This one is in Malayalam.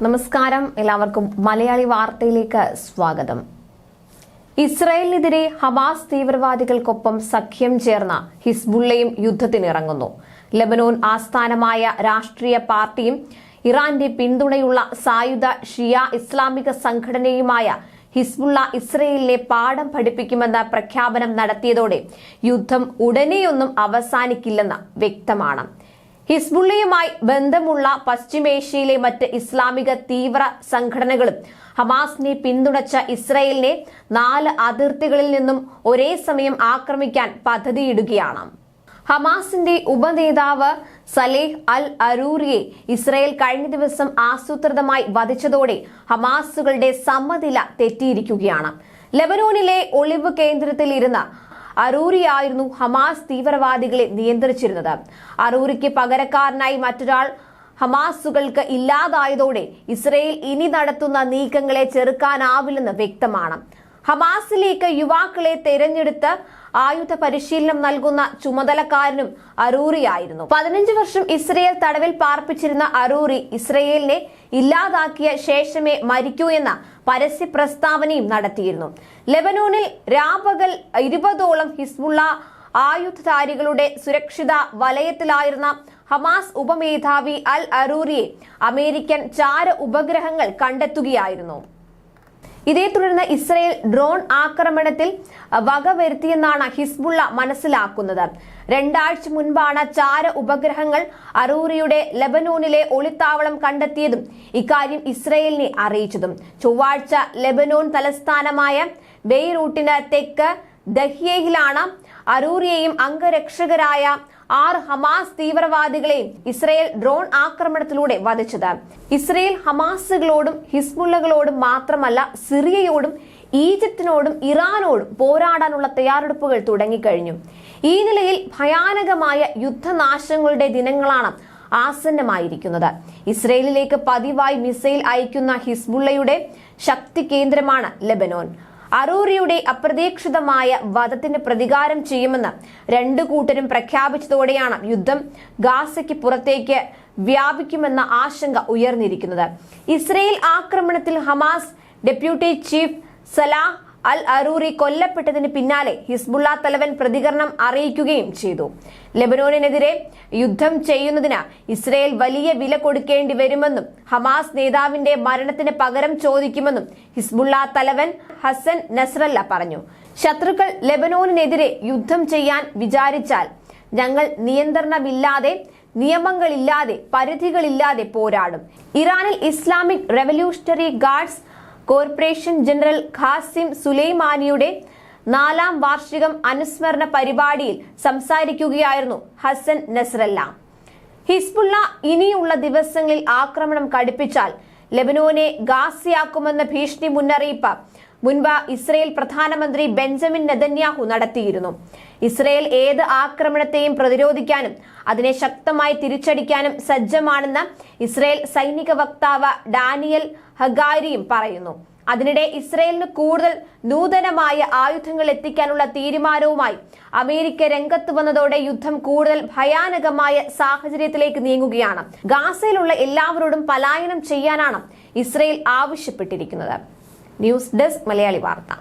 നമസ്കാരം, എല്ലാവർക്കും മലയാളി വാർത്തയിലേക്ക് സ്വാഗതം. ഇസ്രായേലിനെതിരെ ഹമാസ് തീവ്രവാദികൾക്കൊപ്പം സഖ്യം ചേർന്ന ഹിസ്ബുള്ളയും യുദ്ധത്തിനിറങ്ങുന്നു. ലെബനോൻ ആസ്ഥാനമായ രാഷ്ട്രീയ പാർട്ടിയും ഇറാന്റെ പിന്തുണയുള്ള സായുധ ഷിയ ഇസ്ലാമിക സംഘടനയുമായ ഹിസ്ബുള്ള ഇസ്രയേലിനെ പാഠം പഠിപ്പിക്കുമെന്ന പ്രഖ്യാപനം നടത്തിയതോടെ യുദ്ധം ഉടനെയൊന്നും അവസാനിക്കില്ലെന്ന് വ്യക്തമാണ്. ഹിസ്ബുള്ളയുമായി ബന്ധമുള്ള പശ്ചിമേഷ്യയിലെ മറ്റ് ഇസ്ലാമിക തീവ്ര സംഘടനകളും ഹമാസിനെ പിന്തുണച്ച ഇസ്രയേലിനെ 4 അതിർത്തികളിൽ നിന്നും ഒരേ സമയം ആക്രമിക്കാൻ പദ്ധതിയിടുകയാണ്. ഹമാസിന്റെ ഉപനേതാവ് സലേഹ് അൽ അരൂരിയെ ഇസ്രയേൽ കഴിഞ്ഞ ദിവസം ആസൂത്രിതമായി വധിച്ചതോടെ ഹമാസുകളുടെ സമനില തെറ്റിയിരിക്കുകയാണ്. ലെബനോനിലെ ഒളിവ് കേന്ദ്രത്തിൽ ഇരുന്ന അരൂരിയായിരുന്നു ഹമാസ് തീവ്രവാദികളെ നിയന്ത്രിച്ചിരുന്നത്. അരൂരിക്ക് പകരക്കാരനായി മറ്റൊരാൾ ഹമാസുകൾക്ക് ഇല്ലാതായതോടെ ഇസ്രയേൽ ഇനി നടത്തുന്ന നീക്കങ്ങളെ ചെറുക്കാനാവില്ലെന്ന് വ്യക്തമാണ്. ഹമാസിലേക്ക് യുവാക്കളെ തെരഞ്ഞെടുത്ത് ആയുധ പരിശീലനം നൽകുന്ന ചുമതലക്കാരനും അരൂരിയായിരുന്നു. 15 വർഷം ഇസ്രയേൽ തടവിൽ പാർപ്പിച്ചിരുന്ന അരൂരി ഇസ്രയേലിനെ ഇല്ലാതാക്കിയ ശേഷമേ മരിക്കൂ എന്ന പരസ്യ പ്രസ്താവനയും നടത്തിയിരുന്നു. ലെബനോനിൽ രാപകൽ 20ഓളം ഹിസ്ബുള്ള ആയുധധാരികളുടെ സുരക്ഷിത വലയത്തിലായിരുന്ന ഹമാസ് ഉപമേധാവി അൽ അരൂരിയെ അമേരിക്കൻ ചാര ഉപഗ്രഹങ്ങൾ കണ്ടെത്തുകയായിരുന്നു. ഇതേ തുടർന്ന് ഇസ്രയേൽ ഡ്രോൺ ആക്രമണത്തിൽ വകവരുത്തിയെന്നാണ് ഹിസ്ബുള്ള മനസ്സിലാക്കുന്നത്. 2 ആഴ്ച മുൻപാണ് ചാര ഉപഗ്രഹങ്ങൾ അരൂരിയുടെ ലെബനോനിലെ ഒളിത്താവളം കണ്ടെത്തിയതും ഇക്കാര്യം ഇസ്രയേലിനെ അറിയിച്ചതും. ചൊവ്വാഴ്ച ലെബനോൻ തലസ്ഥാനമായ ബെയ്റൂട്ടിന് തെക്ക് ദഹിയയിലാണ് അരൂരിയെയും അംഗരക്ഷകരായ 6 ഹമാസ് തീവ്രവാദികളെയും ഇസ്രയേൽ ഡ്രോൺ ആക്രമണത്തിലൂടെ വധിച്ചത്. ഇസ്രയേൽ ഹമാസുകളോടും ഹിസ്ബുള്ളകളോടും മാത്രമല്ല, സിറിയയോടും ഈജിപ്തിനോടും ഇറാനോടും പോരാടാനുള്ള തയ്യാറെടുപ്പുകൾ തുടങ്ങിക്കഴിഞ്ഞു. ഈ നിലയിൽ ഭയാനകമായ യുദ്ധനാശങ്ങളുടെ ദിനങ്ങളാണ് ആസന്നമായിരിക്കുന്നത്. ഇസ്രയേലിലേക്ക് പതിവായി മിസൈൽ അയക്കുന്ന ഹിസ്ബുള്ളയുടെ ശക്തി കേന്ദ്രമാണ് ലെബനോൻ. അരൂരിയുടെ അപ്രതീക്ഷിതമായ വധത്തിന് പ്രതികാരം ചെയ്യുമെന്ന് 2 കൂട്ടരും പ്രഖ്യാപിച്ചതോടെയാണ് യുദ്ധം ഗാസയ്ക്ക് പുറത്തേക്ക് വ്യാപിക്കുമെന്ന ആശങ്ക ഉയർന്നിരിക്കുന്നത്. ഇസ്രയേൽ ആക്രമണത്തിൽ ഹമാസ് ഡെപ്യൂട്ടി ചീഫ് സലാഹ് അൽ അരൂരി കൊല്ലപ്പെട്ടതിന് പിന്നാലെ ഹിസ്ബുള്ള തലവൻ പ്രതികരണം അറിയിക്കുകയും ചെയ്തു. ലെബനോനെതിരെ യുദ്ധം ചെയ്യുന്നതിന് ഇസ്രയേൽ വലിയ വില കൊടുക്കേണ്ടി വരുമെന്നും ഹമാസ് നേതാവിന്റെ മരണത്തിന് പകരം ചോദിക്കുമെന്നും ഹിസ്ബുള്ള തലവൻ ഹസൻ നസ്രല്ല പറഞ്ഞു. ശത്രുക്കൾ ലെബനോനെതിരെ യുദ്ധം ചെയ്യാൻ വിചാരിച്ചാൽ ഞങ്ങൾ നിയന്ത്രണമില്ലാതെ, നിയമങ്ങളില്ലാതെ, പരിധികളില്ലാതെ പോരാടും. ഇറാനിൽ Islamic revolutionary guards corporation general Qasem സുലൈമാനിയുടെ 4ാം വാർഷികം അനുസ്മരണ പരിപാടിയിൽ സംസാരിക്കുകയായിരുന്നു ഹസൻ നസ്രല്ല. ഹിസ്ബുള്ള ഇനിയുള്ള ദിവസങ്ങളിൽ ആക്രമണം കടുപ്പിച്ചാൽ ലെബനോനെ ഗാസയാക്കുമെന്ന ഭീഷണി മുന്നറിയിപ്പ് മുൻപ് ഇസ്രയേൽ പ്രധാനമന്ത്രി ബെഞ്ചമിൻ നെതന്യാഹു നടത്തിയിരുന്നു. ഇസ്രയേൽ ഏത് ആക്രമണത്തെയും പ്രതിരോധിക്കാനും അതിനെ ശക്തമായി തിരിച്ചടിക്കാനും സജ്ജമാണെന്ന് ഇസ്രയേൽ സൈനിക വക്താവ് ഡാനിയൽ ഹഗാരിയും പറയുന്നു. അതിനിടെ ഇസ്രയേലിന് കൂടുതൽ നൂതനമായ ആയുധങ്ങൾ എത്തിക്കാനുള്ള തീരുമാനവുമായി അമേരിക്ക രംഗത്ത് വന്നതോടെ യുദ്ധം കൂടുതൽ ഭയാനകമായ സാഹചര്യത്തിലേക്ക് നീങ്ങുകയാണ്. ഗാസയിലുള്ള എല്ലാവരോടും പലായനം ചെയ്യാനാണ് ഇസ്രയേൽ ആവശ്യപ്പെട്ടിരിക്കുന്നത്. ന്യൂസ് ഡെസ്ക് മലയാളി വാർത്ത.